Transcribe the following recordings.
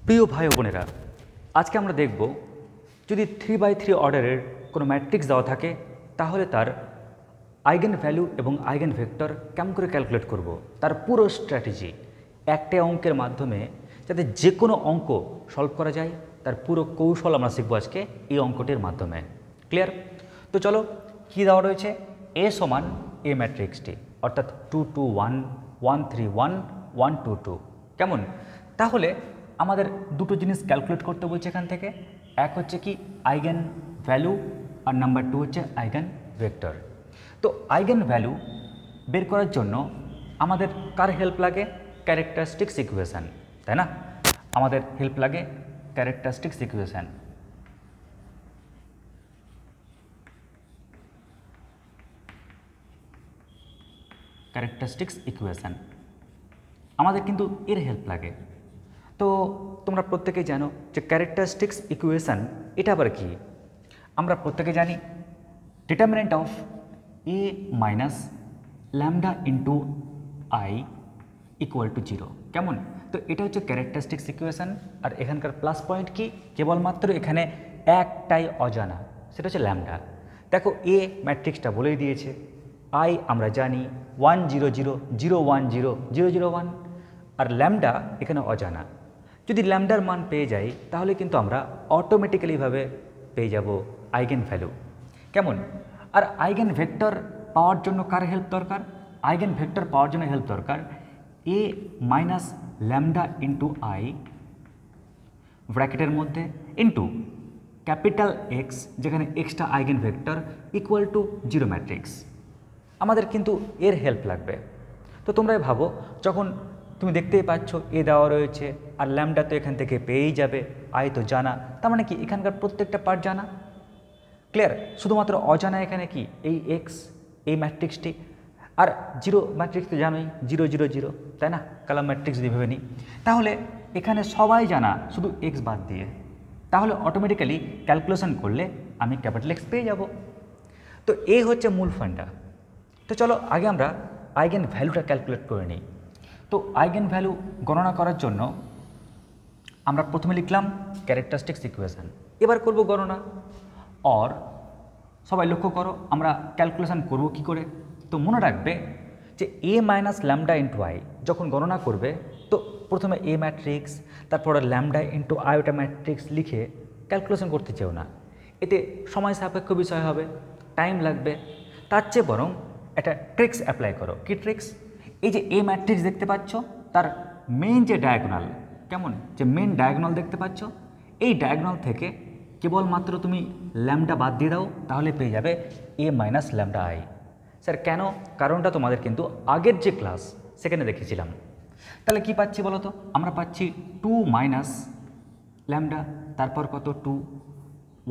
প্রিয় ভাই ও বোনেরা, আজকে আমরা দেখব যদি 3x3 অর্ডারের কোনো ম্যাট্রিক্স দেওয়া থাকে তাহলে তার আইগেন ভ্যালু এবং আইগেন ভেক্টর কেমন করে ক্যালকুলেট করব, তার পুরো স্ট্র্যাটেজি একটা অঙ্কের মাধ্যমে যাতে যে কোনো অঙ্ক সলভ করা যায় তার পুরো কৌশল আমরা শিখব আজকে এই অঙ্কটির মাধ্যমে। ক্লিয়ার? তো চলো, কী দেওয়া রয়েছে? এ সমান এ ম্যাট্রিক্সটি, অর্থাৎ 2 2 1 1 3 1 1 2 2। কেমন? তাহলে আমাদের দুটো জিনিস ক্যালকুলেট করতে বলছে এখান থেকে। এক হচ্ছে কি আইগেন ভ্যালু, আর নাম্বার 2 হচ্ছে আইগেন ভেক্টর। তো আইগেন ভ্যালু বের করার জন্য আমাদের কার হেল্প লাগে? ক্যারেক্টারিস্টিক্স ইকুয়েশান, তাই না? আমাদের হেল্প লাগে ক্যারেক্টারিস্টিক্স ইকুয়েশান। ক্যারেক্টারিস্টিক্স ইকুয়েশান আমাদের কিন্তু এর হেল্প লাগে। তো তোমরা প্রত্যেকেই জানো যে ক্যারেক্টারিস্টিক্স ইকুয়েশান এটা আবার কি? আমরা প্রত্যেকে জানি determinant of A minus lambda into I equal to 0। কেমন? তো এটা হচ্ছে ক্যারেক্টারিস্টিক্স ইকুয়েশান। আর এখানকার প্লাস পয়েন্ট কি? কেবলমাত্র এখানে একটাই অজানা, সেটা হচ্ছে ল্যামডা। দেখো, এ ম্যাট্রিক্সটা বলেই দিয়েছে, আই আমরা জানি 1 0 0 0 1 0 0 0 1, আর ল্যামডা এখানে অজানা। যদি ল্যামডার মান পেয়ে যাই তাহলে কিন্তু আমরা অটোমেটিক্যালিভাবে পেয়ে যাব আইগেন ভ্যালু। কেমন? আর আইগেন ভেক্টর পাওয়ার জন্য কার হেল্প দরকার? আইগেন ভেক্টর পাওয়ার জন্য হেল্প দরকার এ মাইনাস ল্যামডা ইন্টু আই ব্র্যাকেটের মধ্যে ইন্টু ক্যাপিটাল এক্স, যেখানে extra eigen vector, equal to 0 matrix. আমাদের কিন্তু এর হেল্প লাগবে। তো তোমরাই ভাবো, যখন তুমি দেখতেই পাচ্ছ এ দেওয়া রয়েছে আর ল্যামডা তো এখান থেকে পেয়েই যাবে, আই তো জানা, তার মানে কি এখানকার প্রত্যেকটা পার্ট জানা। ক্লিয়ার? শুধুমাত্র অজানা এখানে কি এই এক্স, এই ম্যাট্রিক্সটি, আর 0 ম্যাট্রিক্স তো জানোই 0 0 0, তাই না? কালাম ম্যাট্রিক্স দিয়ে ভেবে নিই, তাহলে এখানে সবাই জানা শুধু এক্স বাদ দিয়ে। তাহলে অটোমেটিক্যালি ক্যালকুলেশন করলে আমি ক্যাপিটাল এক্স পেয়ে যাব। তো এ হচ্ছে মূল ফান্ডা। তো চলো আগে আমরা আইগেন ভ্যালুটা ক্যালকুলেট করে নিই। তো আইগেন ভ্যালু গণনা করার জন্য আমরা প্রথমে লিখলাম ক্যারেক্টারিস্টিক্স ইকুয়েশান, এবার করব গণনা। আর সবাই লক্ষ্য করো আমরা ক্যালকুলেশন করব কি করে। তো মনে রাখবে যে এ মাইনাস ল্যামডা ইন্টু আই যখন গণনা করবে, তো প্রথমে এ ম্যাট্রিক্স, তারপরে ল্যামডা ইন্টু আইটা ম্যাট্রিক্স লিখে ক্যালকুলেশন করতে চেও না, এতে সময় সাপেক্ষ বিষয় হবে, টাইম লাগবে। তার চেয়ে বরং একটা ট্রিক্স অ্যাপ্লাই করো। কি ট্রিক্স? এই যে এ ম্যাট্রিক্স দেখতে পাচ্ছ, তার মেইন যে ডায়াগোনাল, কেমন, যে মেইন ডায়াগোনাল দেখতে পাচ্ছ, এই ডায়াগোনাল থেকে কেবলমাত্র তুমি ল্যামডা বাদ দিয়ে দাও, তাহলে পেয়ে যাবে এ মাইনাস ল্যামডা আই। স্যার কেন? কারণটা তোমাদের কিন্তু আগের যে ক্লাস সেখানে দেখেছিলাম। তাহলে কি পাচ্ছি বলো তো? আমরা পাচ্ছি 2 মাইনাস ল্যামডা, তারপর কত 2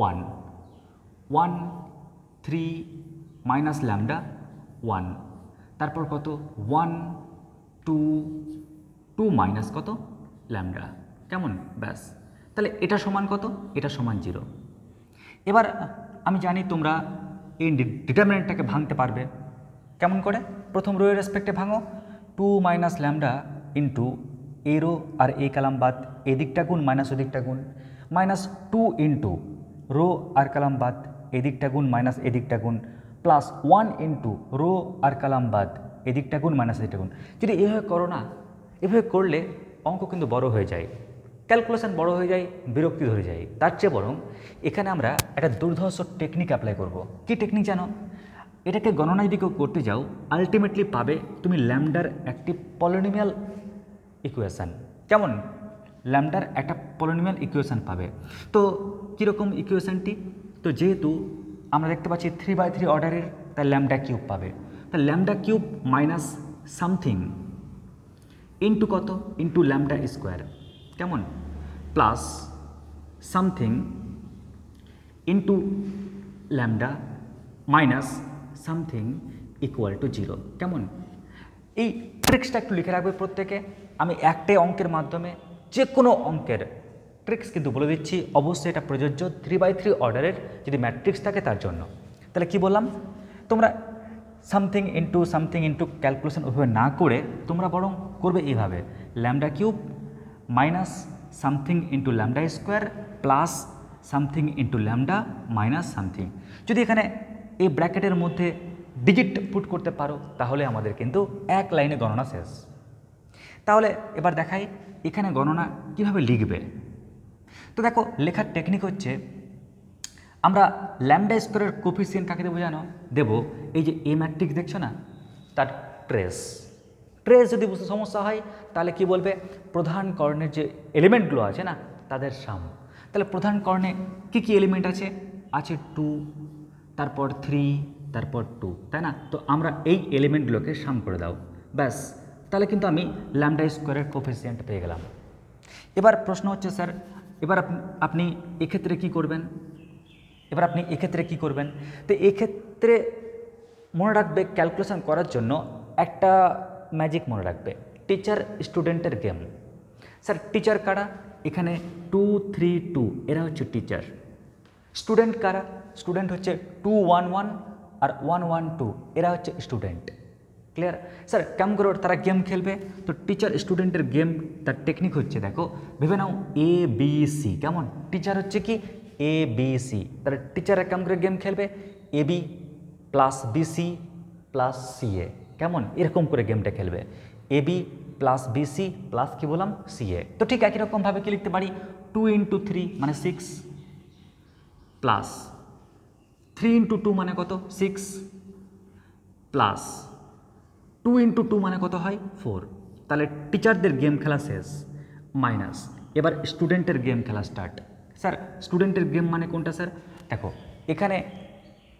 1 1 3 মাইনাস ল্যামডা 1, তারপর কত 1 2 2 মাইনাস কত ল্যামডা। কেমন? ব্যাস। তাহলে এটা সমান কত? এটা সমান 0। এবার আমি জানি তোমরা এই ডিটারমিনেন্টটাকে ভাঙতে পারবে। কেমন করে? প্রথম রো এর রেসপেক্টে ভাঙো। 2 minus lambda into a row আর এ কালাম বাদ, এদিকটা গুণ মাইনাস ওদিকটা গুণ, মাইনাস 2 ইন্টু রো আর কালাম বাদ, এদিকটা গুণ মাইনাস এদিকটা গুণ, প্লাস 1 ইন্টু রো আর কালাম বাদ, এদিকটা গুণ মাইনাস এদিকটা গুণ। যদি এভাবে করো না, এভাবে করলে অঙ্ক কিন্তু বড় হয়ে যায়, ক্যালকুলেশন বড় হয়ে যায়, বিরক্তি ধরে যায়। তার চেয়ে বরং এখানে আমরা একটা দুর্ধর্ষ টেকনিক অ্যাপ্লাই করব। কি টেকনিক জানো? এটাকে গণনা যদি কেউ করতে যাও, আলটিমেটলি পাবে তুমি ল্যামডার একটি পলিনোমিয়াল ইকুয়েশান। কেমন? ল্যামডার একটা পলিনোমিয়াল ইকুয়েশান পাবে। তো কীরকম ইকুয়েশানটি? তো যেহেতু আমরা দেখতে পাচ্ছি 3x3 অর্ডারের, তাই ল্যামডা কিউব পাবে। তা lambda cube minus something into কত? Into lambda square. কেমন? Plus something into lambda minus something equal to 0। কেমন? এই ট্রিক্সটা একটু লিখে রাখবে প্রত্যেকে। আমি একটাই অঙ্কের মাধ্যমে যে কোনো অঙ্কের ট্রিক্স কিন্তু বলে দিচ্ছি, অবশ্যই এটা প্রযোজ্য 3x3 অর্ডারের যদি ম্যাট্রিক্স থাকে তার জন্য। তাহলে কি বললাম? তোমরা সামথিং ইন্টু ক্যালকুলেশন ওইভাবে না করে তোমরা বরং করবে এইভাবে, lambda cube minus something into lambda square plus something into lambda minus something. যদি এখানে এই ব্র্যাকেটের মধ্যে ডিজিট পুট করতে পারো তাহলে আমাদের কিন্তু এক লাইনে গণনা শেষ। তাহলে এবার দেখাই এখানে গণনা কিভাবে লিখবে। তো দেখো লেখার টেকনিক হচ্ছে, আমরা ল্যামডা স্কোয়ারের কোফিসিয়েন্ট কাকে বোঝানো দেব, এই যে এ ম্যাট্রিক্স দেখছো না, তার ট্রেস। ট্রেস যদি বুঝতে সমস্যা হয় তাহলে কি বলবে, প্রধান কর্ণের যে এলিমেন্টগুলো আছে না তাদের সাম। তাহলে প্রধান কর্ণে কি কি এলিমেন্ট আছে, আছে 2, তারপর 3, তারপর 2, তাই না? তো আমরা এই এলিমেন্টগুলোকে সাম করে দাও, ব্যাস, তাহলে কিন্তু আমি ল্যামডা স্কোয়ারের কোফিসিয়েন্ট পেয়ে গেলাম। এবার প্রশ্ন হচ্ছে স্যার, এবার আপনি এক্ষেত্রে কি করবেন, তো এক্ষেত্রে মনে রাখবে ক্যালকুলেশন করার জন্য একটা ম্যাজিক মনে রাখবে, টিচার স্টুডেন্টের গেম। স্যার টিচার কারা, এখানে 2, 3, 2 এরা হচ্ছে টিচার। স্টুডেন্ট কারা, স্টুডেন্ট হচ্ছে 2, 1, 1 আর 1, 1, 2 এরা হচ্ছে স্টুডেন্ট। ক্লিয়ার? স্যার কেমন করে তারা গেম খেলবে, তো টিচার স্টুডেন্টের গেম তার টেকনিক হচ্ছে, দেখো ভেবে নাও ABC, কেমন, টিচার হচ্ছে কি ABC, তাহলে টিচাররা কেমন করে গেম খেলবে, AB plus BC plus CA, কেমন এরকম করে গেমটা খেলবে, AB প্লাস BC প্লাস কি বললাম CA। তো ঠিক একই রকমভাবে কি লিখতে পারি, 2 × 3 মানে 6 প্লাস 3 × 2 মানে কত 6 প্লাস 2 × 2 মানে কত হয় 4। তাহলে টিচারদের গেম খেলা শেষ, মাইনাস এবার স্টুডেন্টের গেম খেলা স্টার্ট। স্যার স্টুডেন্টের গেম মানে কোনটা স্যার, দেখো এখানে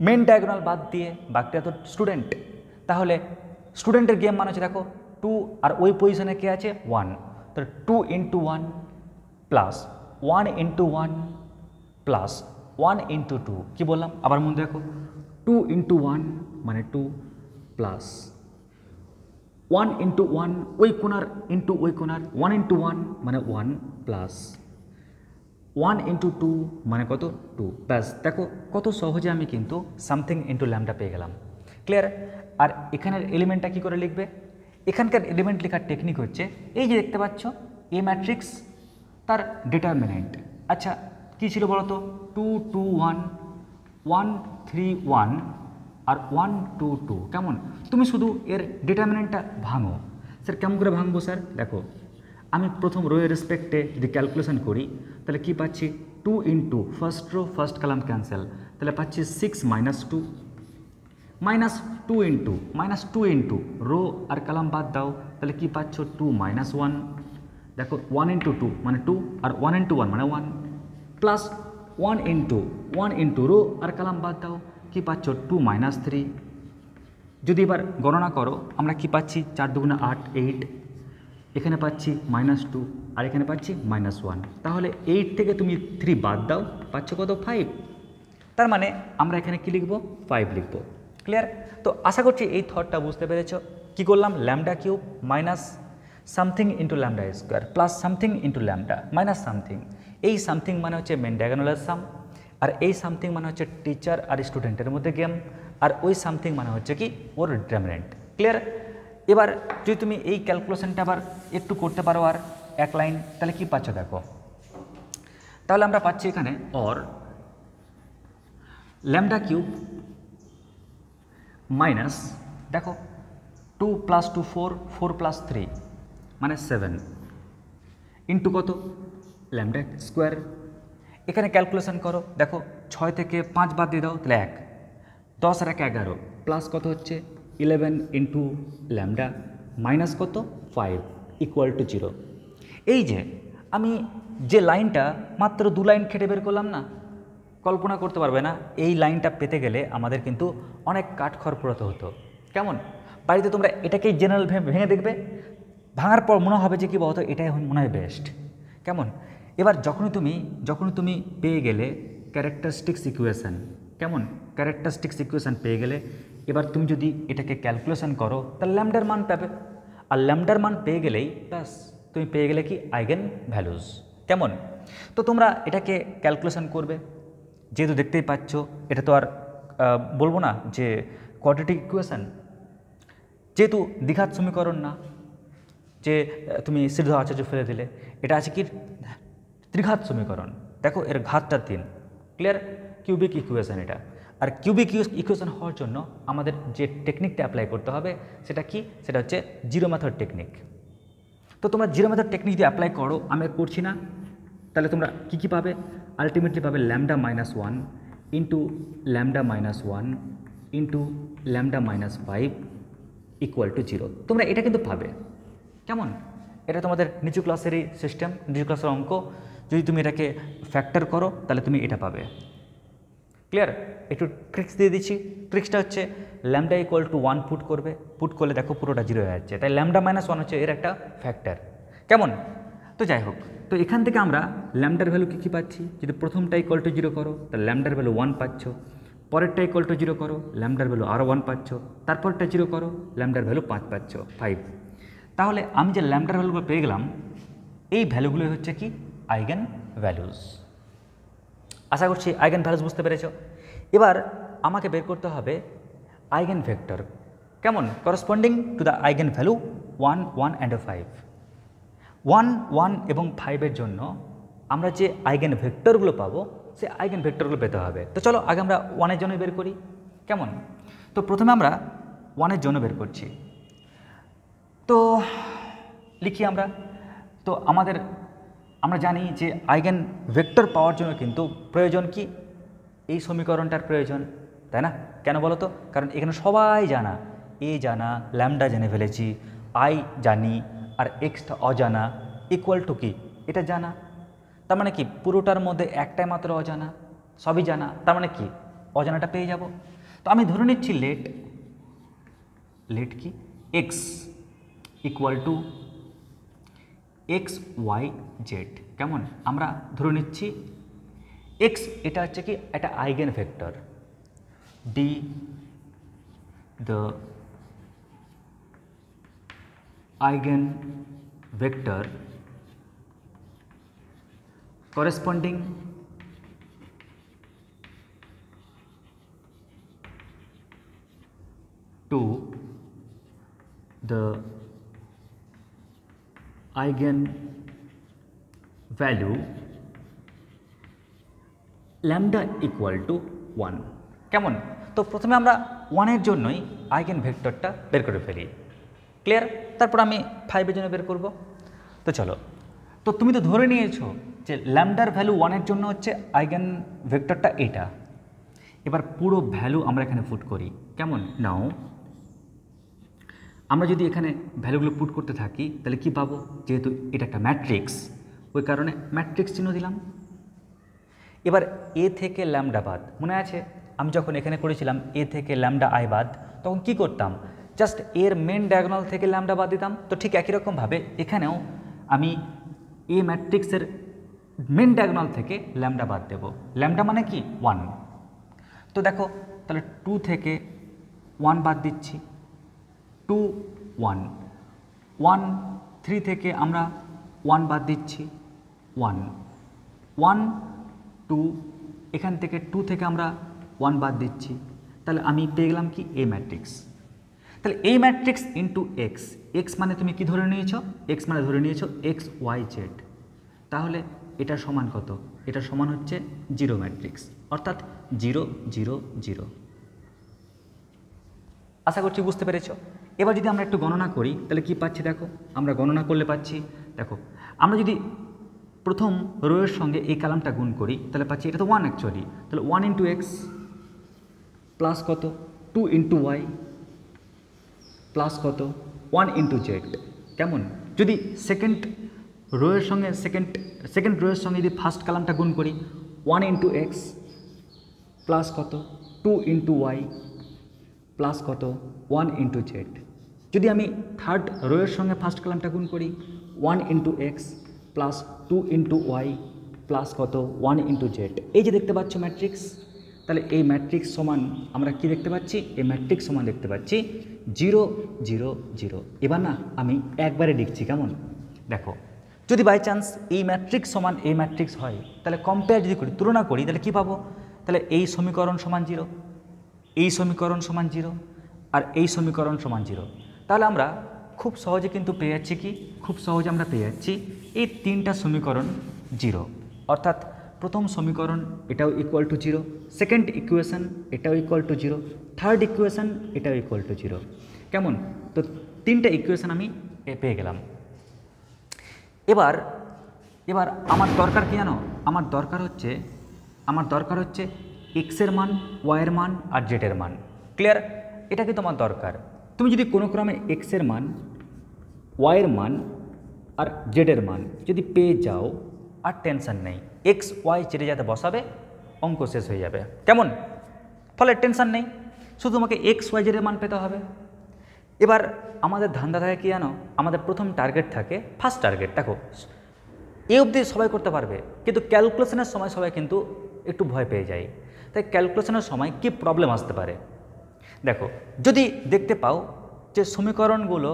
মেন ডায়াগোনাল বাদ দিয়ে বাকিটা তো স্টুডেন্ট, তাহলে স্টুডেন্টের গেম মানে হচ্ছে দেখো 2 আর ওই পজিশনে কে আছে 1, তাহলে 2 × 1 প্লাস 1 × 1 প্লাস 1 × 2, কি বললাম আবার মনে দেখো 2 × 1 মানে 2 প্লাস 1 × 1 ওই কোণার ইন্টু ওই কোণার 1 × 1 মানে 1 প্লাস 1 × 2 মানে কত 2, ব্যাস দেখো কত সহজে আমি কিন্তু সামথিং ইন্টু ল্যামডা পেয়ে গেলাম। ক্লিয়ার? আর এখানের এলিমেন্টটা কী করে লিখবে, এখানকার এলিমেন্ট লেখার টেকনিক হচ্ছে, এই যে দেখতে পাচ্ছ এ ম্যাট্রিক্স তার ডিটারমিনেন্ট, আচ্ছা কী ছিল বলো তো 2, 2, 1, 1, 3, 1 আর 1, 2, 2, কেমন, তুমি শুধু এর ডিটারমিনেন্টটা ভাঙো। স্যার কেমন করে ভাঙবো স্যার, দেখো আমি প্রথম রো এর রেসপেক্টে যদি ক্যালকুলেশন করি তাহলে কি পাচ্ছি 2 × first row first column cancel, তাহলে পাচ্ছি 6 - 2 মাইনাস 2 × রো আর কলাম বাদ দাও, তাহলে কি পাচ্ছ 2 - 1, দেখো 1 × 2 মানে 2 আর 1 × 1 মানে 1 প্লাস 1 × রো আর কলাম বাদ দাও, কি পাচ্ছ 2 - 3। যদি এবার গণনা করো আমরা কি পাচ্ছি 4 × 2 = 8, 8, এখানে পাচ্ছি -2 আর এখানে পাচ্ছি -1, তাহলে 8 থেকে তুমি 3 বাদ দাও পাচ্ছ কত 5, তার মানে আমরা এখানে কি লিখব 5 লিখব। ক্লিয়ার? তো আশা করছি এই থটটা বুঝতে পেরেছ। কি করলাম, lambda cube minus something into lambda square plus something into lambda minus something, এই সামথিং মানে হচ্ছে মেন ডায়াগোনালের সাম, আর এই সামথিং মানে হচ্ছে টিচার আর স্টুডেন্টের মধ্যে গেম, আর ওই সামথিং মানে হচ্ছে কি ওর ডিটারমিনেন্ট। ক্লিয়ার? এবার যদি তুমি এই ক্যালকুলেশনটা আবার একটু করতে পারো আর এক লাইন, তাহলে কি পাচ্ছ দেখো, তাহলে আমরা পাচ্ছি এখানে অর ল্যামডা কিউব মাইনাস দেখো 2 + 2 4, 4 + 3 মানে 7 ইন্টু কত ল্যামডা স্কোয়ার। এখানে ক্যালকুলেশন করো, দেখো 6 থেকে 5 বাদ দিয়ে দাও তাহলে 1, 10 আর 1 11 প্লাস কত হচ্ছে 11 ইন্টু ল্যামডা মাইনাস কত 5 = 0। এই যে আমি যে লাইনটা মাত্র 2 লাইন খেটে বের করলাম না, কল্পনা করতে পারবে না এই লাইনটা পেতে গেলে আমাদের কিন্তু অনেক কাঠখড় পোড়াতে হতো। কেমন, বাড়িতে তোমরা এটাকেই জেনারেল ভেঙে দেখবে, ভাঙার পর মনে হবে যে কি বলতো এটাই মনে হয় বেস্ট। কেমন, এবার যখনই তুমি পেয়ে গেলে ক্যারেক্টারিস্টিক্স ইকুয়েশন, কেমন ক্যারেক্টারিস্টিক্স ইকুয়েশন পেয়ে গেলে, এবার তুমি যদি এটাকে ক্যালকুলেশন করো তাহলে ল্যামডার মান পাবে, আর ল্যামডার মান পেয়ে গেলেই ব্যাস তুমি পেয়ে গেলে কি আইগেন ভ্যালুজ। কেমন, তো তোমরা এটাকে ক্যালকুলেশন করবে, যেহেতু দেখতেই পাচ্ছ এটা তো আর বলবো না যে কোয়াড্রেটিক ইকুয়েশন, যেহেতু দ্বিঘাত সমীকরণ না যে তুমি সিদ্ধ আচার্য ফেলে দিলে, এটা আছে কি ত্রিঘাত সমীকরণ, দেখো এর ঘাতটা 3, ক্লিয়ার? কিউবিক ইকুয়েশন এটা। আর কিউবিক ইকুয়েশন হওয়ার জন্য আমাদের যে টেকনিকটা অ্যাপ্লাই করতে হবে সেটা কি, সেটা হচ্ছে জিরো মেথড টেকনিক। তো তোমরা জিরো মেথড টেকনিক যদি অ্যাপ্লাই করো, আমি করছি না, তাহলে তোমরা কী কী পাবে? আলটিমেটলি পাবে λ-1 ইন্টু λ-1 ইন্টু λ-5 ইকুয়াল টু 0। তোমরা এটা কিন্তু পাবে, কেমন? এটা তোমাদের নিচু ক্লাসেরই সিস্টেম, নিচু ক্লাসের অঙ্ক। যদি তুমি এটাকে ফ্যাক্টর করো তাহলে তুমি এটা পাবে, ক্লিয়ার? একটু ট্রিক্স দিয়ে দিচ্ছি। ট্রিক্সটা হচ্ছে λ=1 পুট করলে দেখো পুরোটা 0 হয়ে যাচ্ছে, তাই λ-1 হচ্ছে এর একটা ফ্যাক্টর, কেমন? তো যাই হোক, তো এখান থেকে আমরা ল্যামডার ভ্যালু কী পাচ্ছি? যদি প্রথমটা =0 করো তাহলে ল্যামডার ভ্যালু 1 পাচ্ছ, পরেরটা =0 করো ল্যামডার ভ্যালু আরও 1 পাচ্ছ, তারপরটা 0 করো ল্যামডার ভ্যালু 5 পাচ্ছ, 5। তাহলে আমি যে ল্যামডার ভ্যালুগুলো পেয়ে গেলাম, এই ভ্যালুগুলোই হচ্ছে কি আইগেন ভ্যালুস। আশা করছি আইগেন ভ্যালুস বুঝতে পেরেছ। এবার আমাকে বের করতে হবে আইগেন ভেক্টর, কেমন? Corresponding to the eigen value 1, 1 and 5। 1, 1 এবং 5-এর জন্য আমরা যে আইগেন ভেক্টরগুলো পাবো, সে আইগেন ভেক্টরগুলো পেতে হবে। তো চলো আগে আমরা 1-এর জন্য বের করি, কেমন? তো প্রথমে আমরা 1-এর জন্য বের করছি, তো লিখি আমরা। তো আমরা জানি যে আইগেন ভেক্টর পাওয়ার জন্য কিন্তু প্রয়োজন কি, এই সমীকরণটার প্রয়োজন, তাই না? কেন বলো তো? কারণ এখানে সবাই জানা, এ জানা, ল্যামডা জেনে ফেলেছি, আই জানি, আর এক্সটা অজানা, ইকুয়াল টু কি এটা জানা। তার মানে কি পুরোটার মধ্যে একটাই মাত্র অজানা, সবই জানা, তার মানে কি অজানাটা পেয়ে যাব। তো আমি ধরে নিচ্ছি লেট কি x equal to x y z, কেমন? আমরা ধরে নিচ্ছি এক্স এটা হচ্ছে কি একটা আইগেন ভেক্টর, ডি the eigen vector corresponding to the eigen value lambda equal to 1, কেমন? তো প্রথমে আমরা 1-এর জন্যই আইগেন ভেক্টরটা বের করে ফেলি, ক্লিয়ার? তারপর আমি 5-এর জন্য বের করব। তো চলো, তো তুমি তো ধরে নিয়েছো যে ল্যামডার ভ্যালু 1-এর জন্য হচ্ছে আইগেন ভেক্টরটা এটা। এবার পুরো ভ্যালু আমরা এখানে পুট করি, কেমন? নাও আমরা যদি এখানে ভ্যালুগুলো পুট করতে থাকি তাহলে কি পাবো? যেহেতু এটা একটা ম্যাট্রিক্স, ওই কারণে ম্যাট্রিক্স চিহ্ন দিলাম। এবার এ থেকে ল্যামডা বাদ, মনে আছে আমি যখন এখানে করেছিলাম এ থেকে ল্যামডা আই বাদ, তখন কি করতাম? জাস্ট এর মেন ডায়াগোনাল থেকে ল্যামডা বাদ দিতাম। তো ঠিক একই রকমভাবে এখানেও আমি এ ম্যাট্রিক্সের মেন ডায়াগোনাল থেকে ল্যামডা বাদ দেব। ল্যামডা মানে কি 1। তো দেখো তাহলে 2 থেকে 1 বাদ দিচ্ছি, 2, 1, 1, 3 থেকে আমরা 1 বাদ দিচ্ছি, 1, 1, 2, এখান থেকে 2 থেকে আমরা 1 বাদ দিচ্ছি, তাহলে আমি পেয়ে গেলাম কি এ ম্যাট্রিক্স। তাহলে এই ম্যাট্রিক্স ইন্টু এক্স, এক্স মানে তুমি কি ধরে নিয়েছো? এক্স মানে ধরে নিয়েছো এক্স ওয়াই জেড। তাহলে এটা সমান কত? এটা সমান হচ্ছে 0 ম্যাট্রিক্স, অর্থাৎ 0, 0, 0। আশা করছি বুঝতে পেরেছ। এবার যদি আমরা একটু গণনা করি তাহলে কি পাচ্ছি দেখো, আমরা গণনা করলে পাচ্ছি, দেখো আমরা যদি প্রথম রোয়ের সঙ্গে এই কলামটা গুণ করি তাহলে পাচ্ছি এটা তো 1 অ্যাকচুয়ালি, তাহলে 1 ইন্টু এক্স প্লাস কত 2 ইন্টু ওয়াই প্লাস কত 1 ইন্টু জেড, কেমন? যদি সেকেন্ড রোয়ের সঙ্গে সেকেন্ড রোয়ের সঙ্গে যদি ফার্স্ট কলামটা গুণ করি 1 ইন্টু এক্স প্লাস কত 2 ইন্টু ওয়াই প্লাস কত 1 ইন্টু জেড। যদি আমি থার্ড রোয়ের সঙ্গে ফার্স্ট কলামটা গুণ করি 1 into x plus 2 into y plus কত 1 ইন্টু জেড। এই যে দেখতে পাচ্ছ ম্যাট্রিক্স, তাহলে এই ম্যাট্রিক্স সমান আমরা কি দেখতে পাচ্ছি? এই ম্যাট্রিক্স সমান দেখতে পাচ্ছি 0, 0, 0। এবার না আমি একবারে লিখছি, কেমন? দেখো যদি বাই চান্স এই ম্যাট্রিক্স সমান এই ম্যাট্রিক্স হয় তাহলে কম্পেয়ার যদি করি, তুলনা করি, তাহলে কি পাবো? তাহলে এই সমীকরণ সমান 0, এই সমীকরণ সমান 0, আর এই সমীকরণ সমান 0। তাহলে আমরা খুব সহজে কিন্তু পেয়ে যাচ্ছি কি, খুব সহজে আমরা পেয়ে যাচ্ছি এই 3টা সমীকরণ 0। অর্থাৎ প্রথম সমীকরণ এটাও ইকুয়াল টু 0, সেকেন্ড ইকুয়েশন এটাও ইকুয়াল টু 0, থার্ড ইকুয়েশন এটাও ইকুয়াল টু 0। কেমন? তো তিনটা ইকুয়েশন আমি পেয়ে গেলাম। এবার আমার দরকার কি জানো? আমার দরকার হচ্ছে এক্সের মান, ওয়াইয়ের মান আর জেডের মান। ক্লিয়ার? এটা কি তোমার দরকার? তুমি যদি কোনো ক্রমে এক্সের মান, ওয়াইয়ের মান আর জেডের মান যদি পেয়ে যাও, আর টেনশন নেই, এক্স ওয়াই জেডে যাতে বসাবে অঙ্ক শেষ হয়ে যাবে। কেমন? ফলে টেনশন নেই, শুধু তোমাকে এক্স ওয়াই জেডের মান পেতে হবে। এবার আমাদের ধান্দা থাকে কি জানো? আমাদের প্রথম টার্গেট থাকে, ফার্স্ট টার্গেট দেখো এই অবধি সবাই করতে পারবে, কিন্তু ক্যালকুলেশনের সময় সবাই কিন্তু একটু ভয় পেয়ে যায়। তাই ক্যালকুলেশনের সময় কি প্রবলেম আসতে পারে দেখো, যদি দেখতে পাও যে সমীকরণগুলো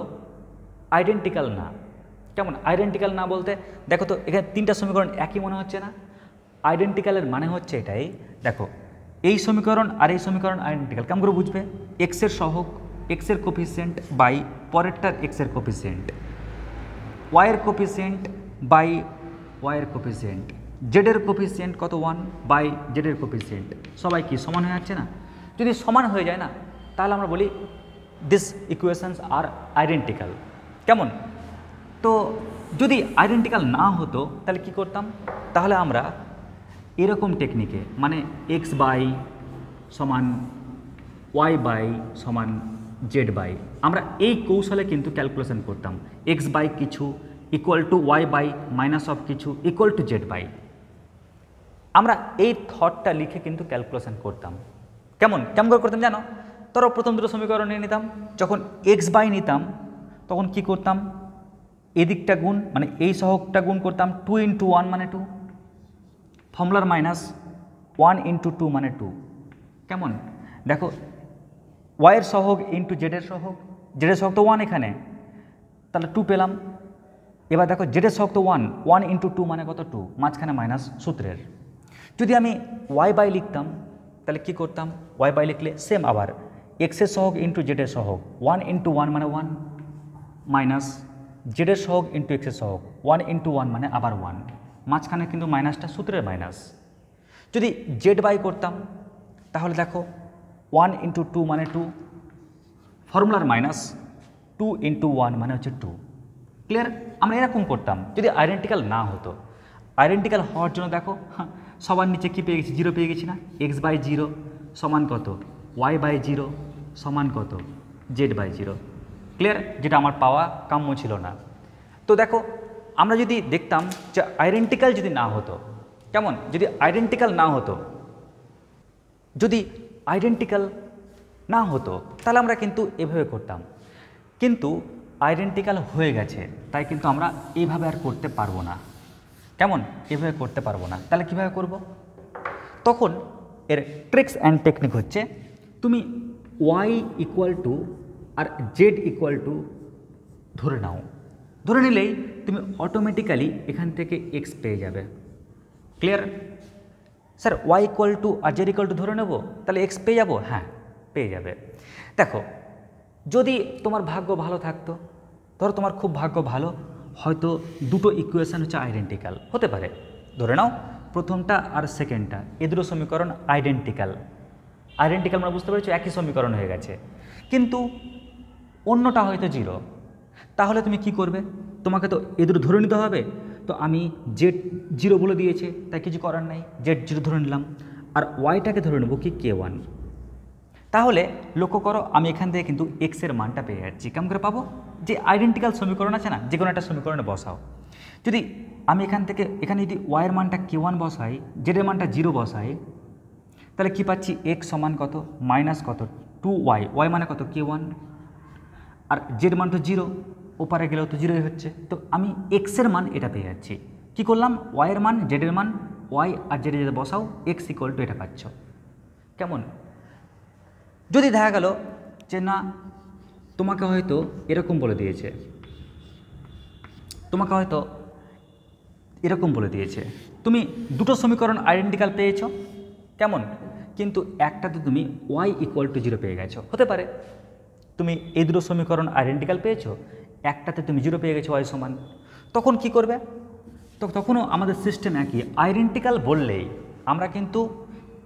আইডেন্টিক্যাল না। কেমন আইডেন্টিক্যাল না বলতে? দেখো তো এখানে তিনটা সমীকরণ একই মনে হচ্ছে না? আইডেন্টিক্যালের মানে হচ্ছে এটাই, দেখো এই সমীকরণ আর এই সমীকরণ আইডেন্টিক্যাল। কেমন করে বুঝবে? এক্সের সহগ, এক্সের কোফিসিয়েন্ট বাই পরেরটার এক্সের কোফিসিয়েন্ট, ওয়াইয়ের কোফিসিয়েন্ট বাই ওয়াইয়ের কোফিসিয়েন্ট, জেডের কোফিসিয়েন্ট কত 1 বাই জেডের কোফিসিয়েন্ট। সবাই কি সমান হয়ে যাচ্ছে না? যদি সমান হয়ে যায় না, তাহলে আমরা বলি দিস ইকুয়েশনস আর আইডেন্টিক্যাল। কেমন? তো যদি আইডেন্টিক্যাল না হতো তাহলে কি করতাম? তাহলে আমরা এরকম টেকনিকে, মানে এক্স বাই সমান ওয়াই বাই সমান জেড বাই, আমরা এই কৌশলে কিন্তু ক্যালকুলেশন করতাম। এক্স বাই কিছু equal to y by minus of কিছু ইকুয়াল টু জেড বাই। আমরা এই থটটা লিখে কিন্তু ক্যালকুলেশন করতাম। কেমন করে করতাম জানো? ধরো প্রথম দুটো সমীকরণ নিয়ে নিতাম, যখন এক্স বাই নিতাম তখন কি করতাম? এদিকটা গুণ, মানে এই সহগটা গুণ করতাম 2 × 1 মানে 2, ফর্মুলার মাইনাস 1 × 2 মানে 2। কেমন? দেখো ওয়াইয়ের সহগ ইন্টু জেডের সহগ, জেডের সহগ তো 1 এখানে, তাহলে 2 পেলাম। এবার দেখো জেডের সহগ তো 1 × 2 মানে কত? 2, মাঝখানে মাইনাস সূত্রের। যদি আমি ওয়াই বাই লিখতাম তাহলে কি করতাম? ওয়াই বাই লিখলে সেম আবার এক্সের সহগ ইন্টু জেডের সহগ, 1 × 1 মানে 1 মাইনাস জেডের সহগ ইন্টু এক্সের সহগ, 1 × 1 মানে আবার 1, মাঝখানে কিন্তু মাইনাসটা সূত্রের মাইনাস। যদি জেড বাই করতাম তাহলে দেখো 1 × 2 মানে 2, ফর্মুলার মাইনাস 2 × 1 মানে হচ্ছে 2। ক্লিয়ার? আমরা এরকম করতাম যদি আইডেন্টিক্যাল না হতো। আইডেন্টিক্যাল হওয়ার জন্য দেখো সবার নিচে কী পেয়ে গেছি? 0 পেয়ে গেছি না? এক্স বাই 0 সমান কত? ওয়াই বাই 0 সমান কত? Z by 0। ক্লিয়ার? যেটা আমার পাওয়া কাম্য ছিল না। তো দেখো আমরা যদি দেখতাম যে আইডেন্টিক্যাল যদি না হতো, কেমন? যদি আইডেন্টিক্যাল না হতো, তাহলে আমরা কিন্তু এভাবে করতাম, কিন্তু আইডেন্টিক্যাল হয়ে গেছে তাই কিন্তু আমরা এইভাবে আর করতে পারবো না। কেমন? এভাবে করতে পারবো না। তাহলে কিভাবে করব? তখন এর ট্রিক্স অ্যান্ড টেকনিক হচ্ছে, তুমি ওয়াই ইকুয়াল টু আর জেড ইকুয়াল টু ধরে নাও। ধরে নিলেই তুমি অটোমেটিক্যালি এখান থেকে এক্স পেয়ে যাবে। Clear? Sir y equal to আর জেড ইকুয়াল টু ধরে নেব, তাহলে এক্স পেয়ে যাবো? হ্যাঁ, পেয়ে যাবে। দেখো যদি তোমার ভাগ্য ভালো থাকতো, ধরো তোমার খুব ভাগ্য ভালো, হয়তো দুটো ইকুয়েশান হচ্ছে আইডেন্টিক্যাল হতে পারে। ধরে নাও প্রথমটা আর সেকেন্ডটা এ দুটো সমীকরণ আইডেন্টিক্যাল আমরা বুঝতে পেরেছি একই সমীকরণ হয়ে গেছে, কিন্তু অন্যটা হয়তো 0। তাহলে তুমি কি করবে? তোমাকে তো এ দুটো ধরে নিতে হবে। তো আমি জেড 0 বলে দিয়েছে, তাই কিছু করার নাই, জেড 0 ধরে নিলাম, আর ওয়াইটাকে ধরে নেব কি K1। তাহলে লক্ষ্য করো আমি এখান থেকে কিন্তু এক্সের মানটা পেয়ে যাচ্ছি। কেমন করে পাবো? যে আইডেন্টিক্যাল সমীকরণ আছে না, যে কোনো একটা সমীকরণে বসাও। যদি আমি এখানে যদি ওয়াইয়ের মানটা K1 বসাই, জেডের মানটা 0 বসাই, তাহলে কি পাচ্ছি? এক্স সমান কত? মাইনাস কত? 2y, ওয়াই মানে কত? K1, আর জেড মান তো 0, ওপারে গেলেও তো 0ই হচ্ছে। তো আমি এক্সের মান এটা পেয়ে যাচ্ছি। কি করলাম? ওয়াইয়ের মান জেডের মান, ওয়াই আর জেডে যেটা বসাও, এক্স ইকুয়াল টু এটা পাচ্ছ। কেমন? যদি দেখা গেল যে না, তোমাকে হয়তো এরকম বলে দিয়েছে, তুমি দুটো সমীকরণ আইডেন্টিক্যাল পেয়েছো, কেমন? কিন্তু একটাতে তুমি ওয়াই ইকুয়াল টু 0 পেয়ে গেছো। হতে পারে তুমি এই দুটো সমীকরণ আইডেন্টিক্যাল পেয়েছো, একটাতে তুমি 0 পেয়ে গেছো ওয়াই সমান। তখন কি করবে? তো তখনও আমাদের সিস্টেম একই, আইডেন্টিক্যাল বললেই আমরা কিন্তু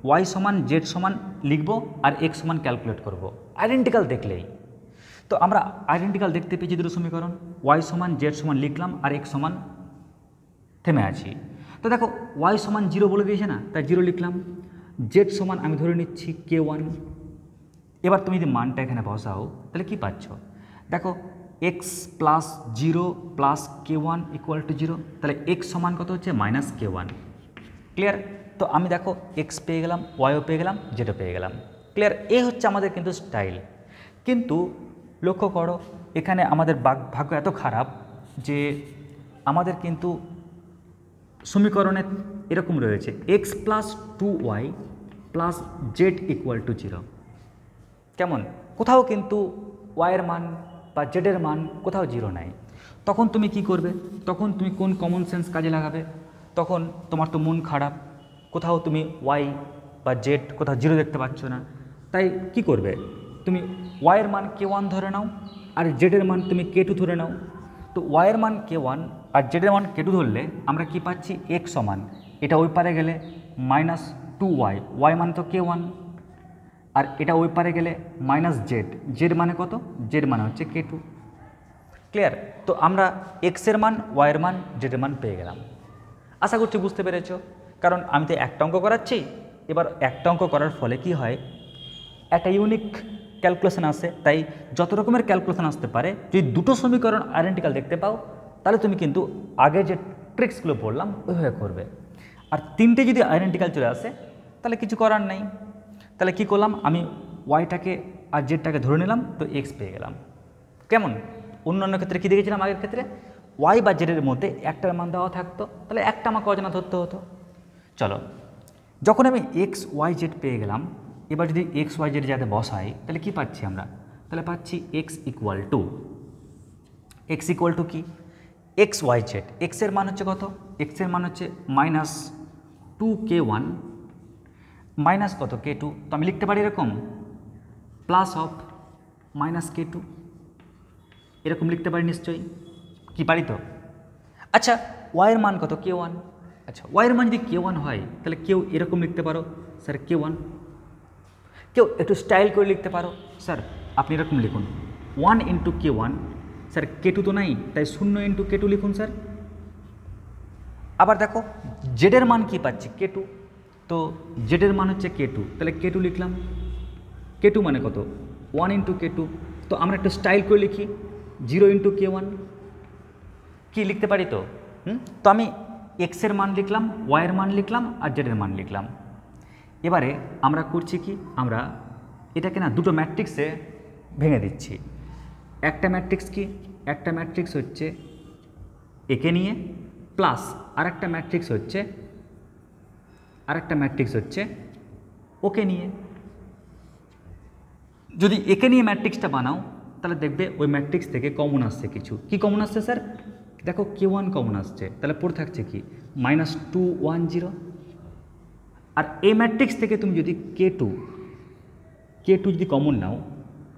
ওয়াই সমান জেড সমান লিখব আর এক্স সমান ক্যালকুলেট করব, আইডেন্টিক্যাল দেখলেই। তো আমরা আইডেন্টিক্যাল দেখতে পেয়েছি দুটো সমীকরণ, ওয়াই সমান জেড সমান লিখলাম আর এক্স সমান থেমে আছি। তো দেখো ওয়াই সমান 0 বলে দিয়েছে না, তাই 0 লিখলাম। জেড সমান আমি ধরে নিচ্ছি K1। এবার তুমি যদি মানটা এখানে বসাও তাহলে কি পাচ্ছ, দেখো x plus 0 plus K1 equal to 0, তাহলে এক্স সমান কত হচ্ছে -K1। ক্লিয়ার? তো আমি দেখো এক্স পেয়ে গেলাম, ওয়াইও পেয়ে গেলাম, জেডও পেয়ে গেলাম। ক্লিয়ার? এই হচ্ছে আমাদের কিন্তু স্টাইল। কিন্তু লক্ষ্য করো এখানে আমাদের ভাগ্য এত খারাপ যে আমাদের কিন্তু সমীকরণে এরকম রয়েছে x plus 2y plus Z equal to 0। কেমন? কোথাও কিন্তু ওয়াইয়ের মান বা জেডের মান কোথাও 0 নাই। তখন তুমি কি করবে? তখন তুমি কোন কমন সেন্স কাজে লাগাবে? তখন তোমার তো মন খারাপ, কোথাও তুমি ওয়াই বা জেড কোথাও 0 দেখতে পাচ্ছ না। তাই কি করবে? তুমি ওয়াইয়ের মান K1 ধরে নাও আর জেডের মান তুমি K2 ধরে নাও। তো ওয়াইয়ের মান K1 আর জেডের মান K2 ধরলে আমরা কি পাচ্ছি, এক্স সমান, এটা ওই পারে গেলে -2y, ওয়াই মানে তো K1, আর এটা ওই পারে গেলে জেড, জেড মানে কত, জেড মানে হচ্ছে K2। ক্লিয়ার? তো আমরা এক্সের মান, ওয়াইয়ের মান, জেডের মান পেয়ে গেলাম। আশা করছি বুঝতে পেরেছ। কারণ আমি তো একটা অঙ্ক করাচ্ছি, এবার একটা অঙ্ক করার ফলে কি হয়, একটা ইউনিক ক্যালকুলেশন আসে। তাই যত রকমের ক্যালকুলেশন আসতে পারে, যদি দুটো সমীকরণ আইডেন্টিক্যাল দেখতে পাও তাহলে তুমি কিন্তু আগে যে ট্রিক্সগুলো বললাম ওইভাবে করবে। আর তিনটে যদি আইডেন্টিক্যাল চলে আসে তাহলে কিছু করার নেই। তাহলে কি করলাম, আমি ওয়াইটাকে আর জেডটাকে ধরে নিলাম, তো এক্স পেয়ে গেলাম। কেমন? অন্যান্য ক্ষেত্রে কী দেখেছিলাম, আগের ক্ষেত্রে ওয়াই বা জেডের মধ্যে একটার মান দেওয়া থাকতো, তাহলে একটা আমাকে অজানা ধরতে হতো। চলো, যখন আমি এক্স ওয়াই জেড পেয়ে গেলাম, এবার যদি এক্স ওয়াই জেড যাতে বসাই তাহলে কি পাচ্ছি আমরা? তাহলে পাচ্ছি এক্স ইকুয়াল টু কি, এক্স ওয়াই জেড। এক্সের মান হচ্ছে কত? এক্সের মান হচ্ছে -2K1 মাইনাস কত, K2। তো আমি লিখতে পারি এরকম প্লাস অফ -K2, এরকম লিখতে পারি নিশ্চয়ই, কি পারি তো? আচ্ছা, ওয়াইয়ের মান কত, K1। আচ্ছা, ওয়াইয়ের মান যদি K1 হয় তাহলে কেউ এরকম লিখতে পারো, স্যার K1। কেউ একটু স্টাইল করে লিখতে পারো, স্যার আপনি এরকম লিখুন 1 × K1, স্যার K2 তো নাই, তাই 0 × K2 লিখুন স্যার। আবার দেখো জেডের মান কি পাচ্ছি, K2, তো জেডের মান হচ্ছে K2, তাহলে K2 লিখলাম। K2 মানে কত, 1 × K2। তো আমরা একটু স্টাইল করে লিখি 0 × K1, কি লিখতে পারি তো? তো আমি এক্সের মান লিখলাম, ওয়াইয়ের মান লিখলাম আর জেডের মান লিখলাম। এবারে আমরা করছি কি, আমরা এটাকে না দুটো ম্যাট্রিক্সে ভেঙে দিচ্ছি। একটা ম্যাট্রিক্স কি, একটা ম্যাট্রিক্স হচ্ছে একে নিয়ে, প্লাস আরেকটা ম্যাট্রিক্স হচ্ছে ওকে নিয়ে। যদি একে নিয়ে ম্যাট্রিক্সটা বানাও তাহলে দেখবে ওই ম্যাট্রিক্স থেকে কমন আসছে কিছু। কি কমন আসছে স্যার? দেখো K1 কমন আসছে, তাহলে পড়ে থাকছে কি -2 1 0। আর এই ম্যাট্রিক্স থেকে তুমি যদি K2 যদি কমন নাও,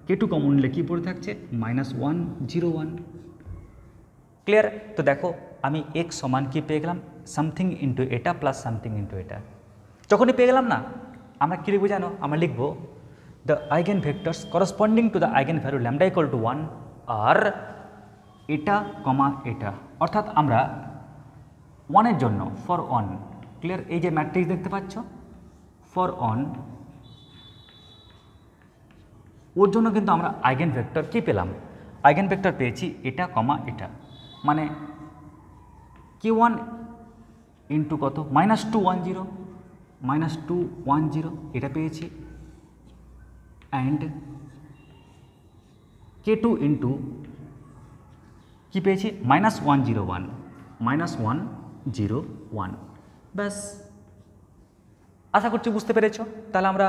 K2 কমন নিলে কী পড়ে থাকছে -1 0 1। ক্লিয়ার? তো দেখো আমি এক্স সমান কি পেয়ে গেলাম, সামথিং ইন্টু এটা প্লাস সামথিং ইন্টু এটা। যখনই পেয়ে গেলাম না, আমরা কী লিখবো জানো? আমরা লিখবো the eigen vectors corresponding to the eigen value lambda equal to 1 আর এটা কমা এটা, অর্থাৎ আমরা 1-এর জন্য ফর 1। ক্লিয়ার? এই যে ম্যাট্রিক্স দেখতে পাচ্ছ, ফর 1 ওর জন্য কিন্তু আমরা আইগেন ভেক্টর কী পেলাম? আইগেন ভেক্টর পেয়েছি এটা কমা এটা, মানে K1 ইন্টু কত, -2 1 0, -2 1 0 এটা পেয়েছি, অ্যান্ড K2 ইন্টু কী পেয়েছি, -1 0 1, -1 0 1। ব্যাস, আশা করছি বুঝতে পেরেছ। তাহলে আমরা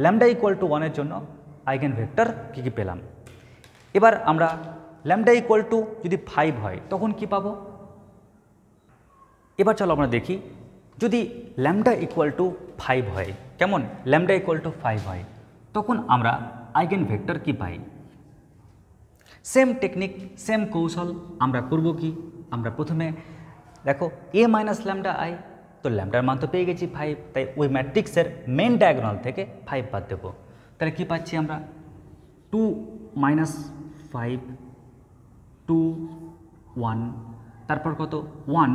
ল্যামডা ইকুয়াল টু 1-এর জন্য আইগেন ভেক্টর কী কী পেলাম। এবার আমরা ল্যামডা ইকুয়াল টু যদি 5 হয় তখন কি পাবো? এবার চলো আমরা দেখি, যদি ল্যামডা ইকুয়াল টু 5 হয়, কেমন? ল্যামডা ইকুয়াল টু 5 হয় তখন আমরা আইগেন ভেক্টর কি পাই? সেম টেকনিক, সেম কৌশল আমরা করব কি, আমরা প্রথমে দেখো এ মাইনাস ল্যামডা আই, তো ল্যামডার মান তো পেয়ে গেছি 5, তাই ওই ম্যাট্রিক্সের মেন ডায়াগোনাল থেকে 5 বাদ দেবো। তাহলে কী পাচ্ছি আমরা 2 মাইনাস 5 2 1, তারপর কত 1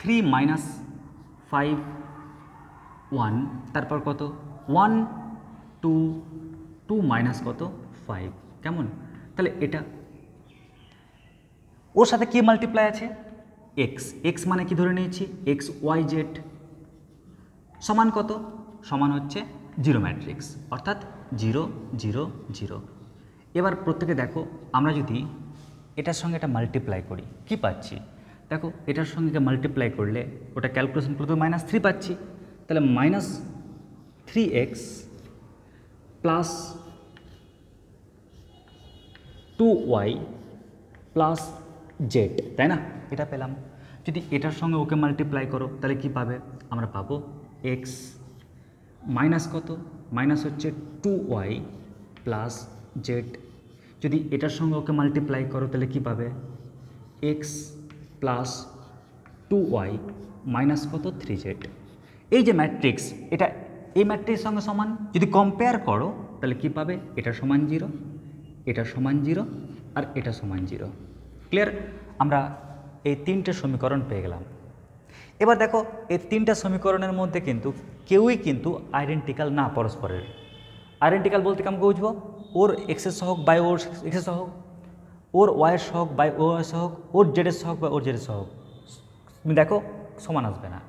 3 মাইনাস 5 1, তারপর কত 1 2 2 মাইনাস কত 5, কেমন? তাহলে এটা ওর সাথে কি মাল্টিপ্লাই আছে এক্স, এক্স মানে কি ধরে নিয়েছি এক্স ওয়াই জেড সমান কত, সমান হচ্ছে 0 ম্যাট্রিক্স, অর্থাৎ 0 0 0। এবার প্রত্যেকে দেখো আমরা যদি এটার সঙ্গে এটা মাল্টিপ্লাই করি কি পাচ্ছি, দেখো এটার সঙ্গে মাল্টিপ্লাই করলে ওটা ক্যালকুলেশন করতে -3 পাচ্ছি, তাহলে -3x plus 2y plus Z, তাই না? এটা পেলাম। যদি এটার সঙ্গে ওকে মাল্টিপ্লাই করো তাহলে কি পাবে, আমরা পাবো এক্স মাইনাস কত, মাইনাস হচ্ছে 2y প্লাস জেড। যদি এটার সঙ্গে ওকে মাল্টিপ্লাই করো তাহলে কি পাবে, এক্স প্লাস 2y মাইনাস কত 3z। এই যে ম্যাট্রিক্স, এটা এই ম্যাট্রিক্সের সঙ্গে সমান, যদি কম্পেয়ার করো তাহলে কি পাবে, এটা সমান 0, এটা সমান 0 আর এটা সমান 0। ক্লিয়ার? আমরা এই 3টে সমীকরণ পেয়ে গেলাম। এবার দেখো এই 3টা সমীকরণের মধ্যে কিন্তু কেউই কিন্তু আইডেন্টিক্যাল না পরস্পরের। আইডেন্টিক্যাল বলতে কেমন বুঝবো, ওর এক্সের সহগ বাই ওর এক্সের সহগ, ওর ওয়াইয়ের সহগ বাই ও ওয়াইয়ের সহগ, ওর জেডের সহগ বাই ওর জেডের সহগ, তুমি দেখো সমান আসবে না।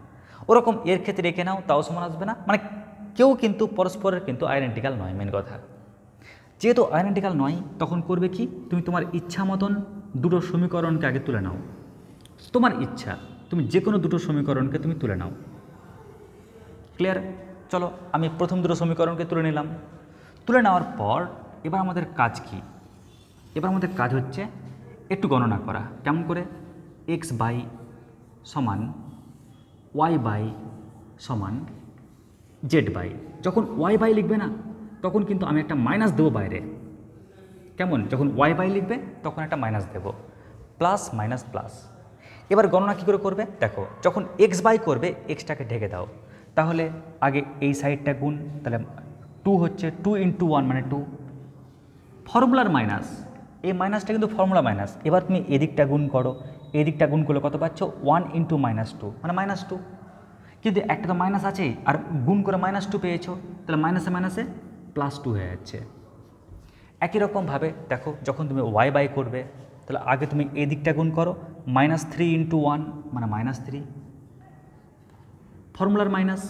ওরকম এর ক্ষেত্রে রেখে নাও তাও সমান আসবে না, মানে কেউ কিন্তু পরস্পরের কিন্তু আইডেন্টিক্যাল নয়। মেন কথা, যেহেতু আইডেন্টিক্যাল নয় তখন করবে কি, তুমি তোমার ইচ্ছা মতন দুটো সমীকরণকে আগে তুলে নাও, তোমার ইচ্ছা তুমি যে কোনো দুটো সমীকরণকে তুমি তুলে নাও। ক্লিয়ার? চলো আমি প্রথম দুটো সমীকরণকে তুলে নিলাম। তুলে নেওয়ার পর এবার আমাদের কাজ কি, এবার আমাদের কাজ হচ্ছে একটু গণনা করা। কেমন করে, এক্স বাই সমান ওয়াই বাই সমান জেড বাই। যখন ওয়াই বাই লিখবে না তখন কিন্তু আমি একটা মাইনাস দেবো বাইরে, কেমন? যখন ওয়াই বাই লিখবে তখন একটা মাইনাস দেবো, প্লাস মাইনাস প্লাস। এবার গণনা কী করে করবে দেখো, যখন এক্স বাই করবে এক্সটাকে ঢেকে দাও, তাহলে আগে এই সাইডটা গুণ, তাহলে 2 হচ্ছে 2 × 1 মানে 2, ফর্মুলার মাইনাস, এই মাইনাসটা কিন্তু ফর্মুলা মাইনাস। এবার তুমি এদিকটা গুণ করো, এদিকটা গুণ করলে কত পাচ্ছ 1 × -2 মানে -2, কিন্তু একটা তো মাইনাস আছেই, আর গুণ করে -2 পেয়েছো, তাহলে মাইনাসে মাইনাসে +2 হয়ে যাচ্ছে। একই রকমভাবে দেখো যখন তুমি ওয়াই বাই করবে তাহলে আগে তুমি এই দিকটা গুণ করো, -3 × 1 মানে -3, ফর্মুলার মাইনাস।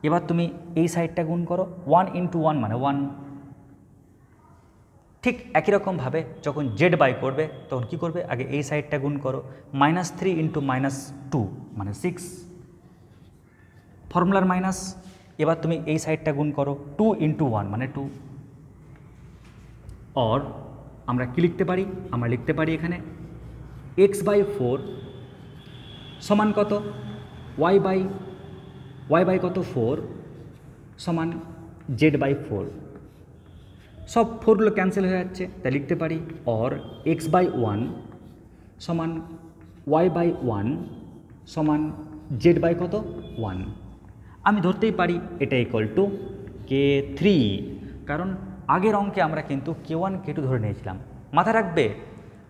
এবার তুমি এই সাইডটা গুণ করো, 1 × 1 মানে 1। ঠিক একই রকমভাবে যখন জেড বাই করবে তখন কি করবে, আগে এই সাইডটা গুণ করো, -3 × -2 মানে 6, ফর্মুলার মাইনাস। এবার তুমি এই সাইডটা গুণ করো, 2 × 1 মানে 2। और আমরা কি লিখতে পারি, আমরা লিখতে পারি এখানে x/4 সমান কত, y বাই কত 4 সমান z/4। সব 4গুলো ক্যান্সেল হয়ে যাচ্ছে, তাই লিখতে পারি और x/1 সমান y/1 সমান z/ কত 1। আমি ধরতেই পারি এটা = k3, কারণ আগের অঙ্কে আমরা কিন্তু k1 k2 ধরে নিয়েছিলাম। মাথায় রাখবে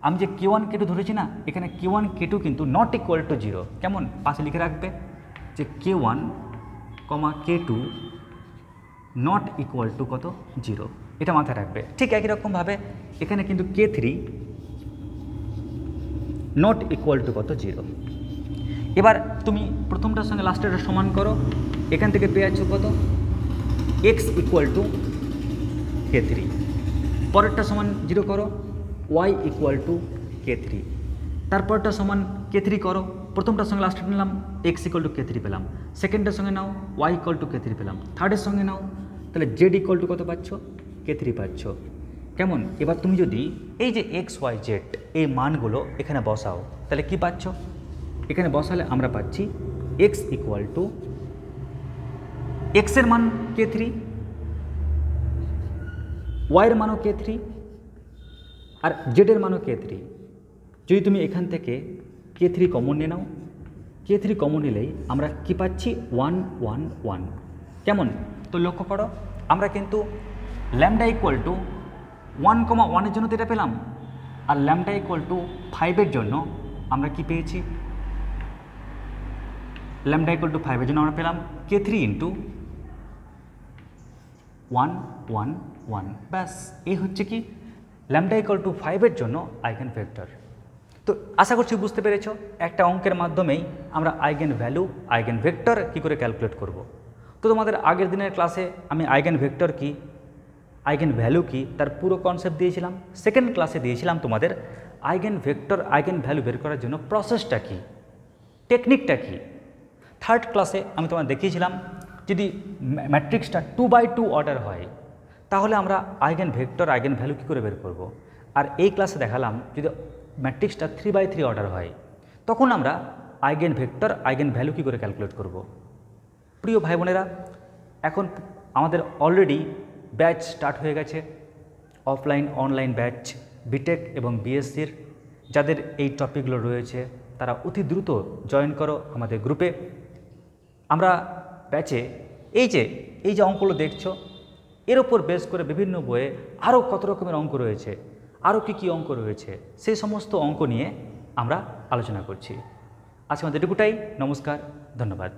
আমি যে k1 k2 ধরেছি না, এখানে k1 k2 কিন্তু নট ইকুয়াল টু 0। কেমন, পাশে লিখে রাখবে যে k1, k2 not equal to কত 0, এটা মাথায় রাখবে। ঠিক একই রকমভাবে এখানে কিন্তু k3 নট ইকুয়াল টু কত 0। এবার তুমি প্রথমটার সঙ্গে লাস্টেরটা সমান করো, এখান থেকে পেয়ে যাচ্ছ কত x = k3, পরেরটা সমান 0 করো, y = k3, তারপরটা সমান k3 করো, প্রথমটার সঙ্গে লাস্টে নিলাম x = k3 পেলাম, সেকেন্ডের সঙ্গে নাও y = k3 পেলাম, থার্ডের সঙ্গে নাও, তাহলে z = কত পাচ্ছ k3 পাচ্ছ। কেমন, এবার তুমি যদি এই যে x y z এই মানগুলো এখানে বসাও তাহলে কি পাচ্ছ, এখানে বসালে আমরা পাচ্ছি x = x এর মান k3, ওয়াইয়ের মানও k3 আর জেডের মানও k3। যদি তুমি এখান থেকে K3 কমন নিয়ে নাও। K3 কমন নিলেই আমরা কী পাচ্ছি 1 1 1। কেমন? তো লক্ষ্য করো আমরা কিন্তু ল্যামডা ইকুয়াল টু 1,1 জন্য তো এটা পেলাম, আর ল্যামডা ইকুয়াল টু 5 জন্য আমরা কি পেয়েছি? ল্যামডা ইকুয়াল টু 5 জন্য আমরা পেলাম K3 ইন্টু 1 1 1। ব্যাস, এই হচ্ছে কি ল্যামডা ইকুয়াল টু 5 জন্য আইগেন ভেক্টর। তো আশা করছি বুঝতে পেরেছ একটা অঙ্কের মাধ্যমেই আমরা আইগেন ভ্যালু আইগেন ভেক্টর কী করে ক্যালকুলেট করব। তো তোমাদের আগের দিনের ক্লাসে আমি আইগেন ভেক্টর কি আইগেন ভ্যালু কি তার পুরো কনসেপ্ট দিয়েছিলাম। সেকেন্ড ক্লাসে দিয়েছিলাম তোমাদের আইগেন ভেক্টর আইগেন ভ্যালু বের করার জন্য প্রসেসটা কি, টেকনিকটা কি। থার্ড ক্লাসে আমি তোমাদের দেখিয়েছিলাম যদি ম্যাট্রিক্সটা 2x2 অর্ডার হয় তাহলে আমরা আইগেন ভেক্টর আইগেন ভ্যালু কী করে বের করব। আর এই ক্লাসে দেখালাম যদি ম্যাট্রিক্সটা 3x3 অর্ডার হয় তখন আমরা আইগেন ভেক্টর আইগেন ভ্যালু কী করে ক্যালকুলেট করব। প্রিয় ভাই বোনেরা, এখন আমাদের অলরেডি ব্যাচ স্টার্ট হয়ে গেছে, অফলাইন অনলাইন ব্যাচ বিটেক এবং বিএসসির। যাদের এই টপিকগুলো রয়েছে তারা অতি দ্রুত জয়েন করো আমাদের গ্রুপে। আমরা ব্যাচে এই যে অঙ্কগুলো দেখছো এর ওপর বেস করে বিভিন্ন বইয়ে আরও কত রকমের অঙ্ক রয়েছে, আরও কী অঙ্ক রয়েছে, সেই সমস্ত অঙ্ক নিয়ে আমরা আলোচনা করছি। আজকে আমাদের এটুকুটাই। নমস্কার, ধন্যবাদ।